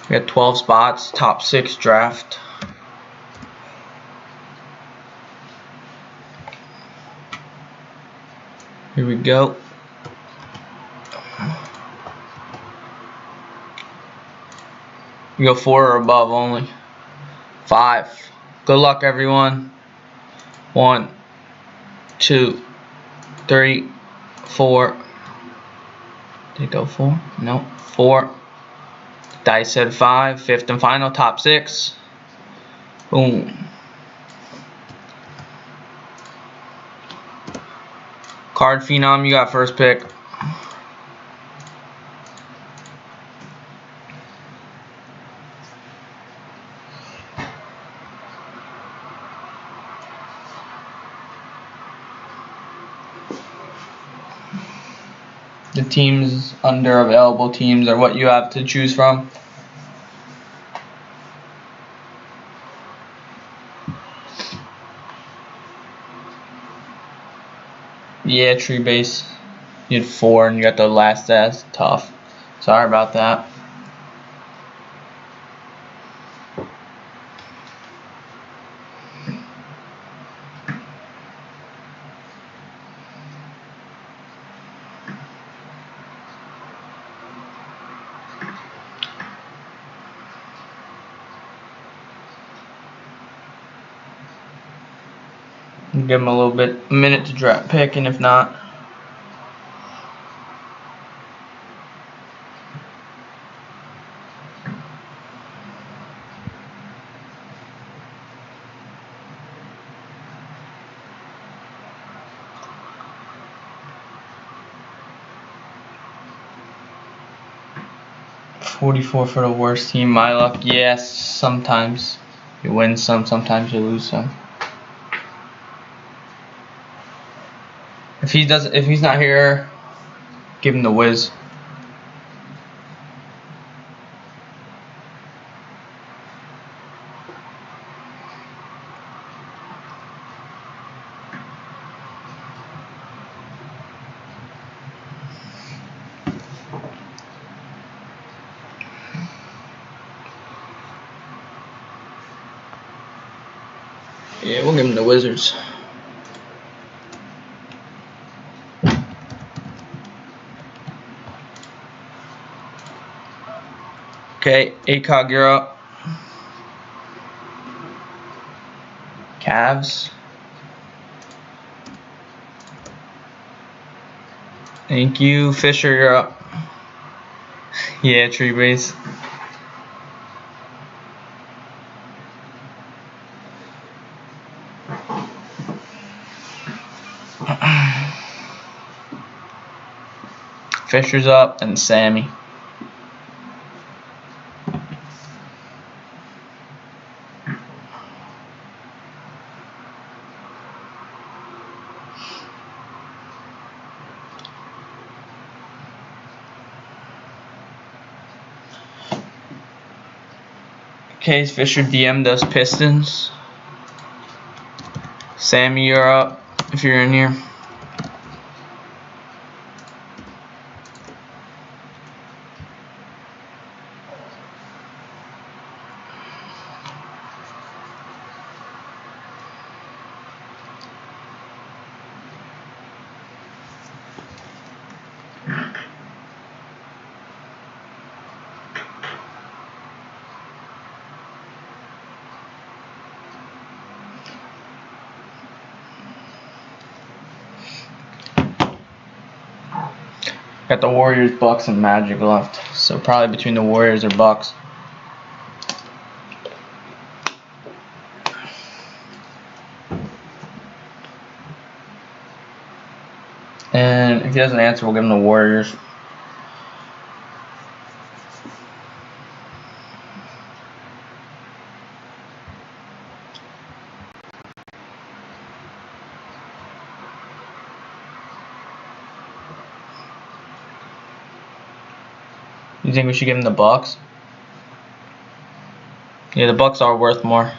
We got 12 spots, top 6 draft. Here we go. You go 4 or above only. 5. Good luck, everyone. 1, 2, 3, 4. Did it go 4? No. 4. Dice said 5. 5th and final, top 6. Boom. Card Phenom, you got first pick. The teams under available teams are what you have to choose from. Yeah, tree base. You had 4 and you got the last that's tough. Sorry about that. Give him a minute to draft pick, and if not, $44 for the worst team. My luck, yes. Sometimes you win some, sometimes you lose some. If he's not here, give him the whiz. Yeah, we'll give him the Wizards. Okay, ACOG, you're up. Cavs. Thank you. Fisher, you're up. Yeah, tree base. Fisher's up, and Sammy. Okay, Fisher DM'd us Pistons. Sammy, you're up if you're in here. Got the Warriors, Bucks, and Magic left. So probably between the Warriors or Bucks. And if he doesn't answer, we'll give him the Warriors. You think we should give him the Bucks? Yeah, the Bucks are worth more.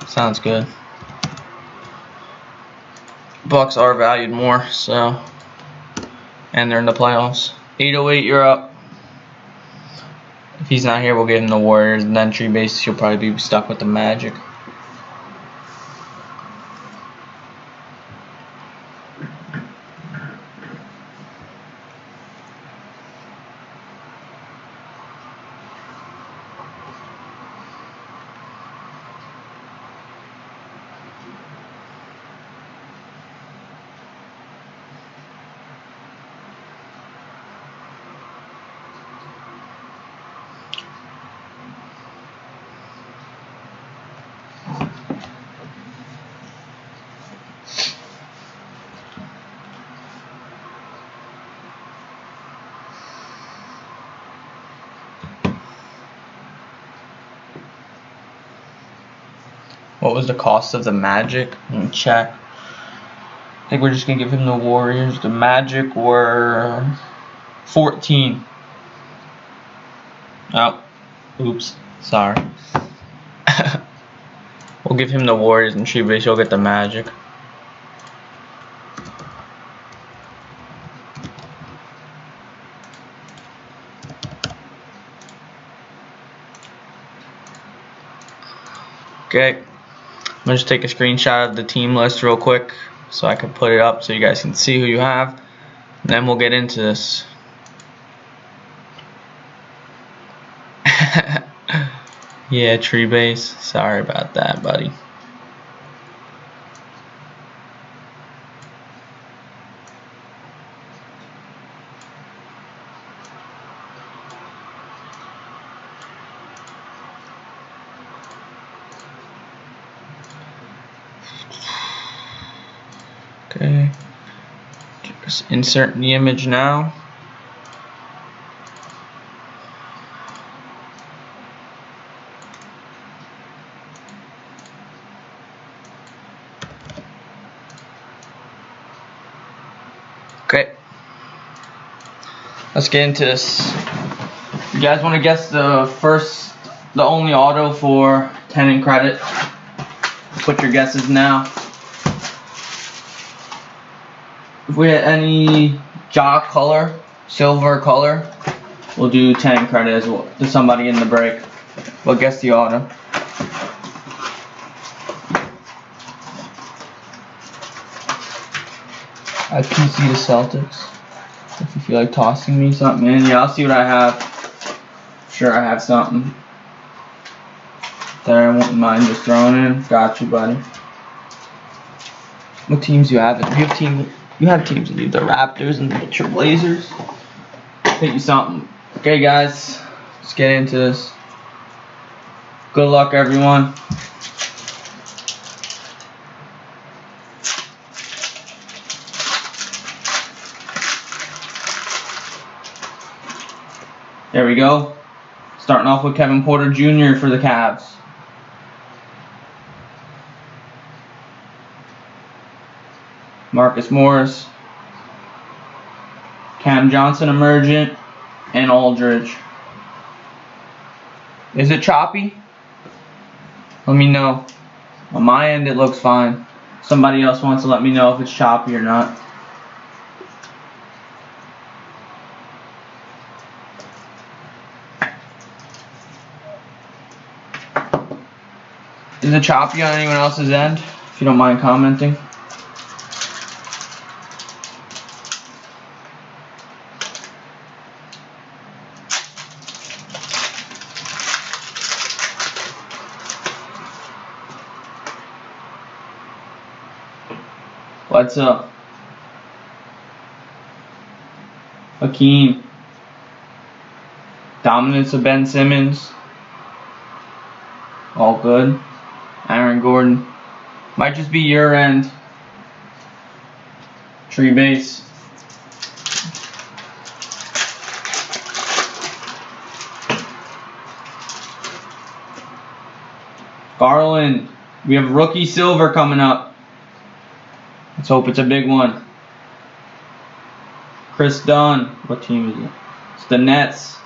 Sounds good. Bucks are valued more, so, and they're in the playoffs. 808, you're up. If he's not here, we'll give him the Warriors, and then tree base, he'll probably be stuck with the Magic. What was the cost of the Magic? Let me check. I think we're just gonna give him the Warriors. The Magic were 14. Oh, oops, sorry. We'll give him the Warriors and tree base. You'll get the Magic. Okay. I'm gonna just take a screenshot of the team list real quick so I can put it up so you guys can see who you have. And then we'll get into this. Yeah, tree base. Sorry about that, buddy. Okay. Just insert the image now. Okay. Let's get into this. You guys want to guess the only auto for 10 in credit? Put your guesses now. If we had any jock color, silver color, we'll do 10 in credit as well to somebody in the break. But guess the auto. I PC the Celtics. If you feel like tossing me something in, yeah, I'll see what I have. Sure, I have something that I wouldn't mind just throwing in. Got you, buddy. What teams you have? You have teams that leave the Raptors and the Trailblazers. Pick you something. Okay, guys, let's get into this. Good luck, everyone. There we go. Starting off with Kevin Porter Jr. for the Cavs. Marcus Morris. Cam Johnson emergent. And Aldridge. Is it choppy? Let me know. On my end, it looks fine. Somebody else wants to let me know if it's choppy or not. Is it choppy on anyone else's end? If you don't mind commenting. What's up? Hakeem. Dominance of Ben Simmons. All good. Aaron Gordon. Might just be your end. Tree base. Garland. We have rookie silver coming up. Let's hope it's a big one. Chris Dunn. What team is it? It's the Nets.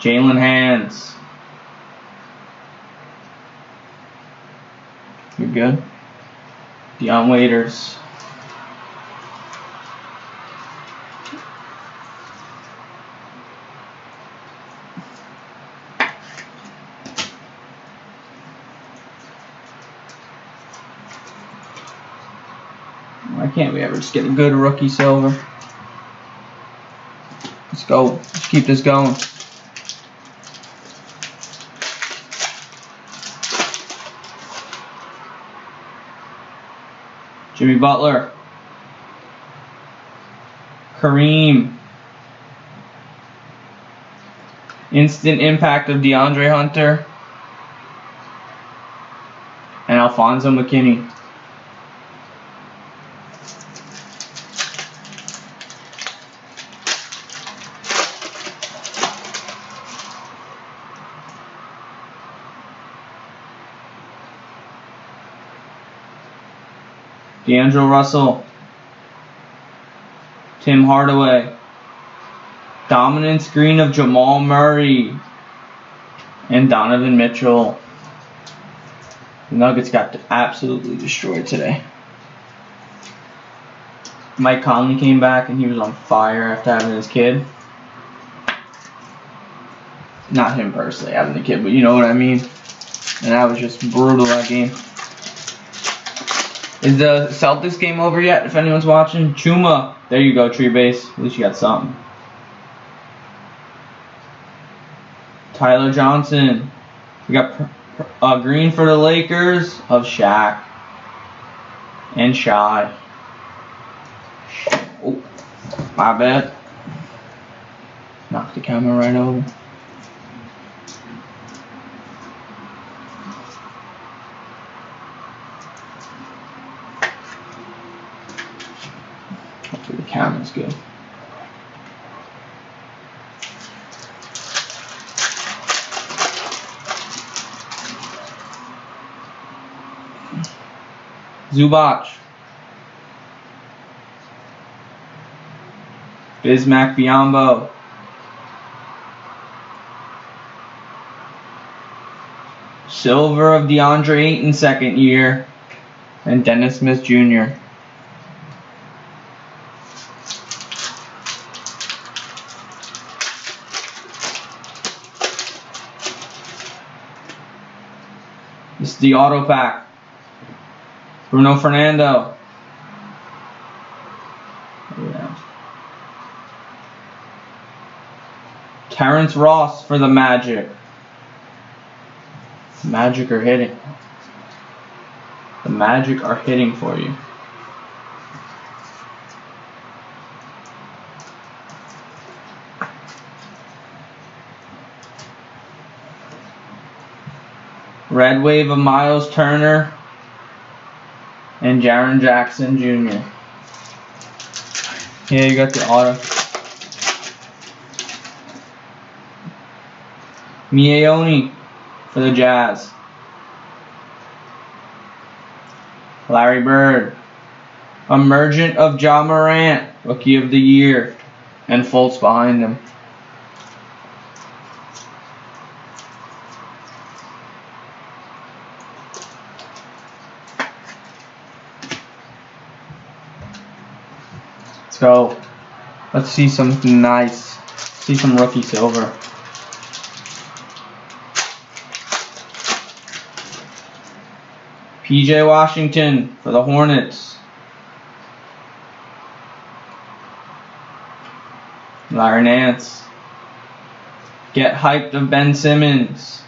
Jalen Hands. You're good. Deion Waiters. Why can't we ever just get a good rookie silver? Let's go. Let's keep this going. Jimmy Butler. Kareem. Instant impact of DeAndre Hunter. And Alfonso McKinney. D'Angelo Russell. Tim Hardaway. Dominant screen of Jamal Murray. And Donovan Mitchell. The Nuggets got absolutely destroyed today. Mike Conley came back and he was on fire after having his kid. Not him personally having the kid, but you know what I mean. And that was just brutal, that game. Is the Celtics game over yet? If anyone's watching, Chuma. There you go, tree base. At least you got something. Tyler Johnson. We got green for the Lakers of Shaq and Shy. Oh, my bad. Knocked the camera right over. Hopefully the camera's good. Zubac. Bismack Biyombo. Silver of DeAndre Ayton second year. And Dennis Smith Jr. This is the auto pack. Bruno Fernando. Yeah. Terrence Ross for the Magic. The Magic are hitting. The Magic are hitting for you. Red wave of Miles Turner and Jaren Jackson Jr. Yeah, you got the auto. Miaoni for the Jazz. Larry Bird. Emergent of Ja Morant, Rookie of the Year. And Fultz behind him. Let's go. Let's see something nice. See some rookie silver. PJ Washington for the Hornets. Larry Nance. Get hyped of Ben Simmons.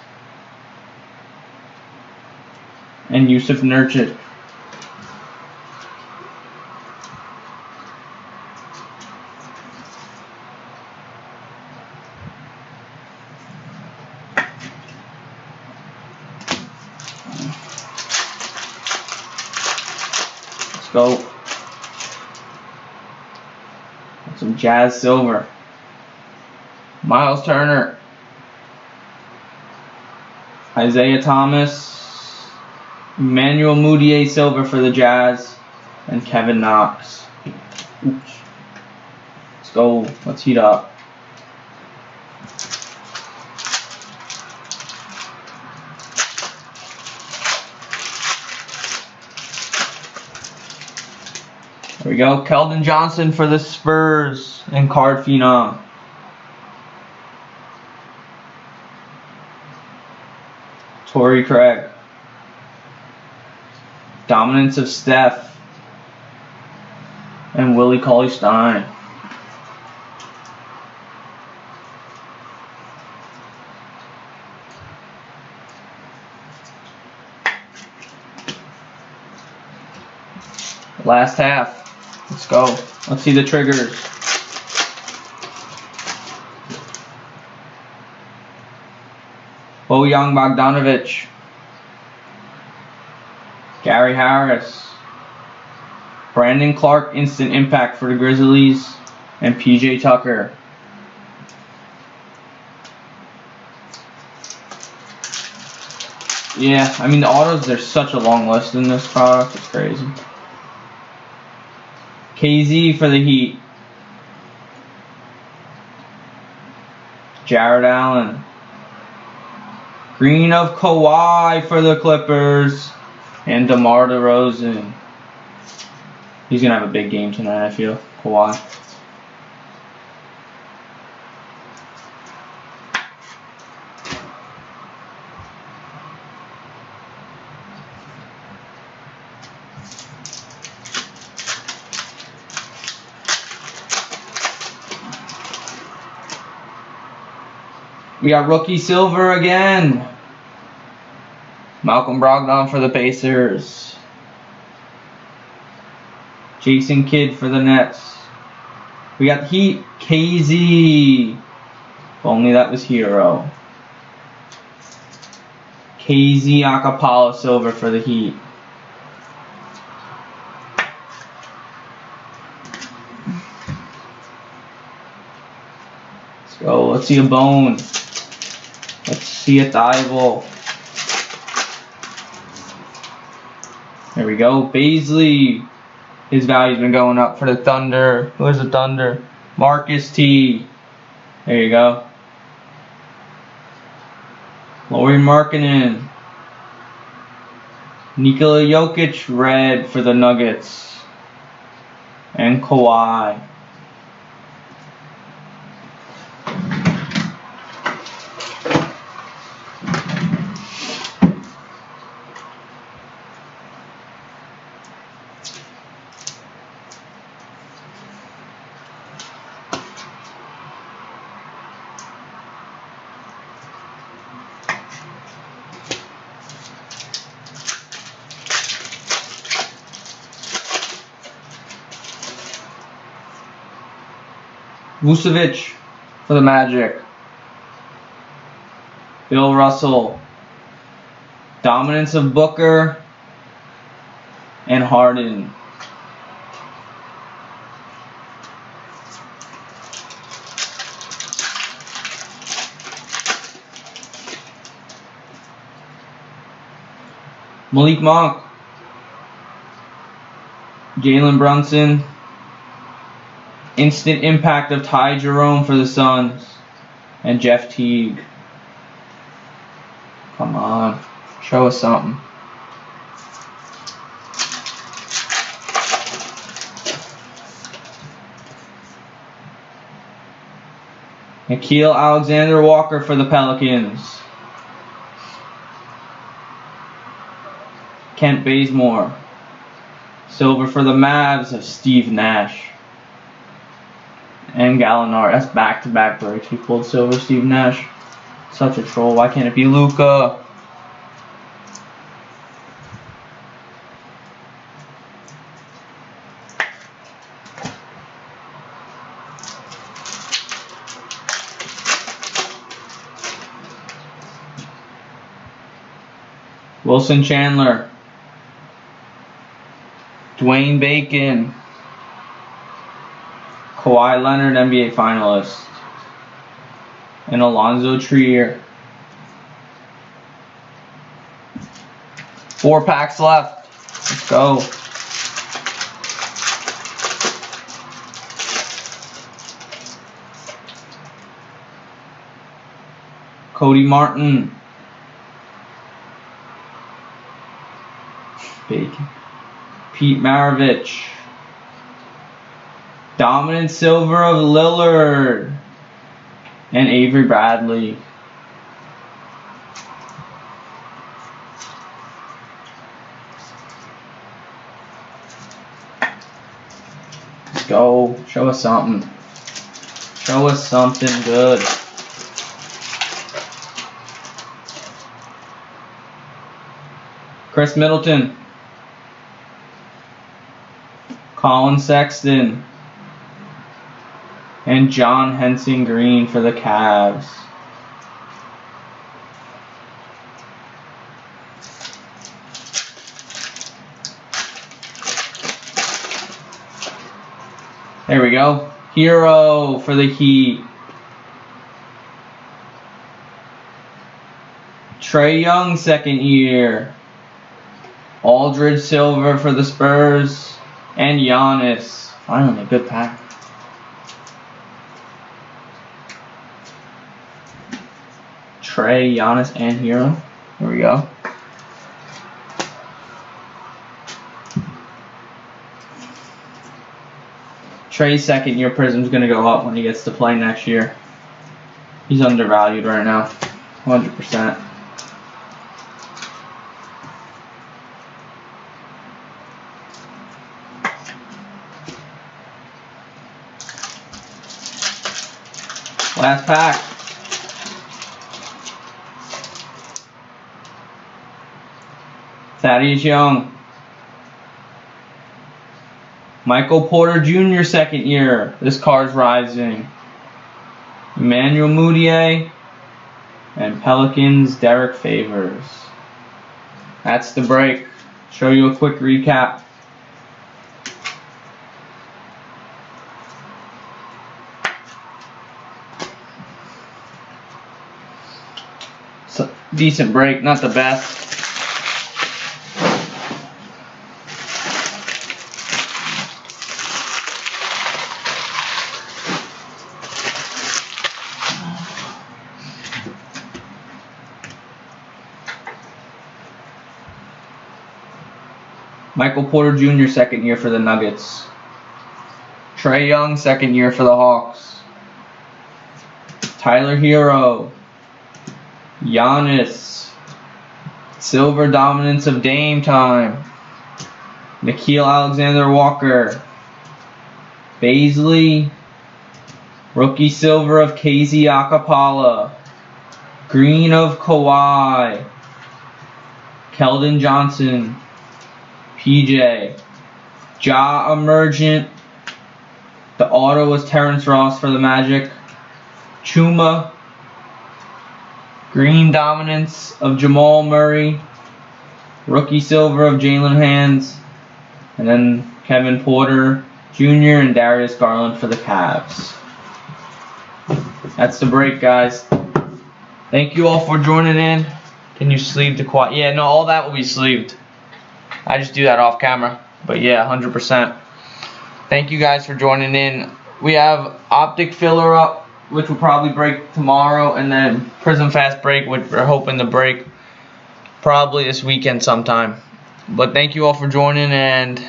And Yusuf Nurkic. Let's go. Some Jazz silver. Miles Turner. Isaiah Thomas. Emmanuel Mudiay silver for the Jazz. And Kevin Knox. Oops. Let's go. Let's heat up. There we go. Keldon Johnson for the Spurs and card phenom. Torrey Craig. Dominance of Steph. And Willie Cauley-Stein. Last half. Let's go. Let's see the triggers. Bojan Bogdanovic. Gary Harris. Brandon Clark, instant impact for the Grizzlies. And PJ Tucker. Yeah, I mean the autos, there's such a long list in this product. It's crazy. KZ for the Heat. Jared Allen. Green of Kawhi for the Clippers. And DeMar DeRozan. He's going to have a big game tonight, I feel. Kawhi. We got rookie silver again. Malcolm Brogdon for the Pacers. Jason Kidd for the Nets. We got Heat KZ. If only that was Hero. KZ Acapella silver for the Heat. Let's go. Let's see a bone. Let's see a Thibault. There we go. Baisley. His value's been going up for the Thunder. Where's the Thunder? Marcus T. There you go. Lauri Markkanen. Nikola Jokic red for the Nuggets. And Kawhi. Vucevic for the Magic. Bill Russell. Dominance of Booker and Harden. Malik Monk. Jalen Brunson. Instant impact of Ty Jerome for the Suns. And Jeff Teague. Come on. Show us something. Nickeil Alexander-Walker for the Pelicans. Kent Bazemore. Silver for the Mavs of Steve Nash. And Gallinari. That's back-to-back breaks. He pulled silver, Steve Nash. Such a troll. Why can't it be Luka? Wilson Chandler. Dwayne Bacon. Kawhi Leonard, NBA finalist. And Alonzo Trier. 4 packs left. Let's go. Cody Martin. Bacon. Pete Maravich. Dominant silver of Lillard. And Avery Bradley. go. Show us something. Show us something good. Chris Middleton. Colin Sexton. And John Henson Green for the Cavs. There we go. Hero for the Heat. Trae Young, second year. Aldridge Silver for the Spurs. And Giannis. Finally, a good pack. Trae, Giannis, and Hero. Here we go. Trae's second year Prizm's going to go up when he gets to play next year. He's undervalued right now. 100%. Last pack. Thaddeus Young. Michael Porter Jr. second year. This card's rising. Emmanuel Mudiay. And Pelicans Derek Favors. That's the break. Show you a quick recap. So, decent break, not the best. Michael Porter Jr. second year for the Nuggets. Trae Young second year for the Hawks. Tyler Hero. Giannis. Silver dominance of Dame time. Nickeil Alexander-Walker. Baisley. Rookie silver of KZ Akapala. Green of Kawhi. Keldon Johnson. PJ. Ja Emergent. The auto was Terrence Ross for the Magic. Chuma. Green dominance of Jamal Murray. Rookie silver of Jalen Hands. And then Kevin Porter Jr. and Darius Garland for the Cavs. That's the break, guys. Thank you all for joining in. Can you sleeve the quad? Yeah, no, all that will be sleeved. I just do that off camera. But yeah, 100%. Thank you guys for joining in. We have Optic Filler up, which will probably break tomorrow, and then Prizm Fast Break, which we're hoping to break probably this weekend sometime. But thank you all for joining, and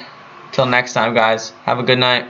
till next time, guys. Have a good night.